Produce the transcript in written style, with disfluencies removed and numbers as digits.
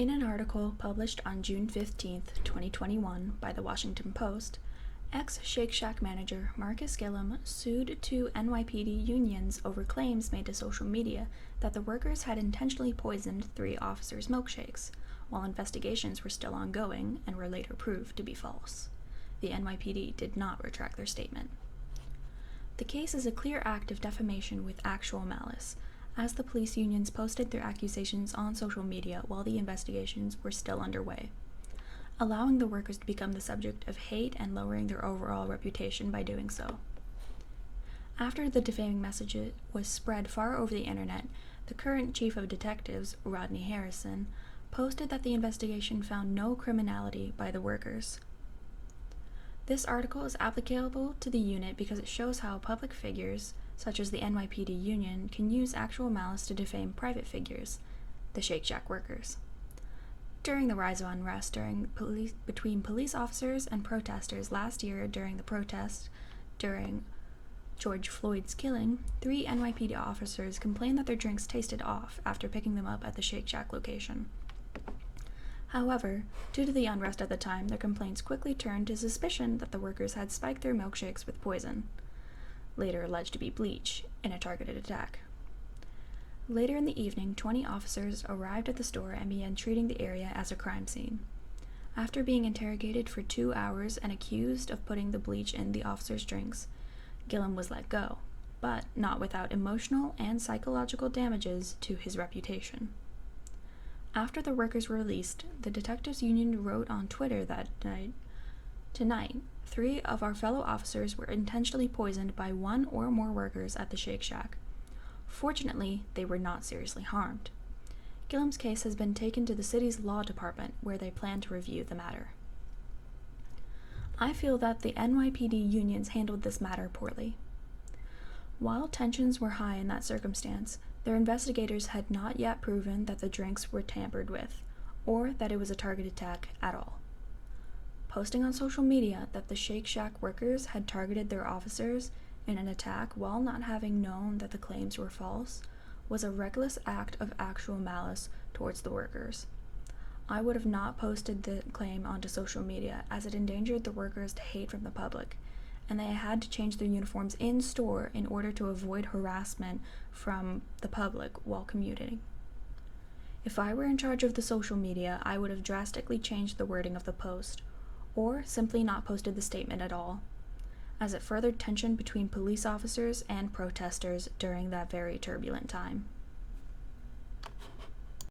In an article published on June 15, 2021 by the Washington Post, ex-Shake Shack manager Marcus Gillum sued two NYPD unions over claims made to social media that the workers had intentionally poisoned 3 officers' milkshakes, while investigations were still ongoing and were later proved to be false. The NYPD did not retract their statement. The case is a clear act of defamation with actual malice, as the police unions posted their accusations on social media while the investigations were still underway, allowing the workers to become the subject of hate and lowering their overall reputation by doing so. After the defaming message was spread far over the internet, the current chief of detectives, Rodney Harrison, posted that the investigation found no criminality by the workers. This article is applicable to the unit because it shows how public figures, such as the NYPD union, can use actual malice to defame private figures, the Shake Shack workers. During the rise of unrest between police officers and protesters last year during the protest during George Floyd's killing, 3 NYPD officers complained that their drinks tasted off after picking them up at the Shake Shack location. However, due to the unrest at the time, their complaints quickly turned to suspicion that the workers had spiked their milkshakes with poison, later alleged to be bleach, in a targeted attack. Later in the evening, 20 officers arrived at the store and began treating the area as a crime scene. After being interrogated for 2 hours and accused of putting the bleach in the officers' drinks, Gillum was let go, but not without emotional and psychological damages to his reputation. After the workers were released, the detectives union wrote on Twitter that tonight, 3 of our fellow officers were intentionally poisoned by 1 or more workers at the Shake Shack. Fortunately, they were not seriously harmed. Gillum's case has been taken to the city's law department, where they plan to review the matter. I feel that the NYPD unions handled this matter poorly. While tensions were high in that circumstance, their investigators had not yet proven that the drinks were tampered with, or that it was a targeted attack at all. Posting on social media that the Shake Shack workers had targeted their officers in an attack while not having known that the claims were false was a reckless act of actual malice towards the workers. I would have not posted the claim onto social media, as it endangered the workers to hate from the public, and they had to change their uniforms in store in order to avoid harassment from the public while commuting. If I were in charge of the social media, I would have drastically changed the wording of the post, or simply not posted the statement at all, as it furthered tension between police officers and protesters during that very turbulent time.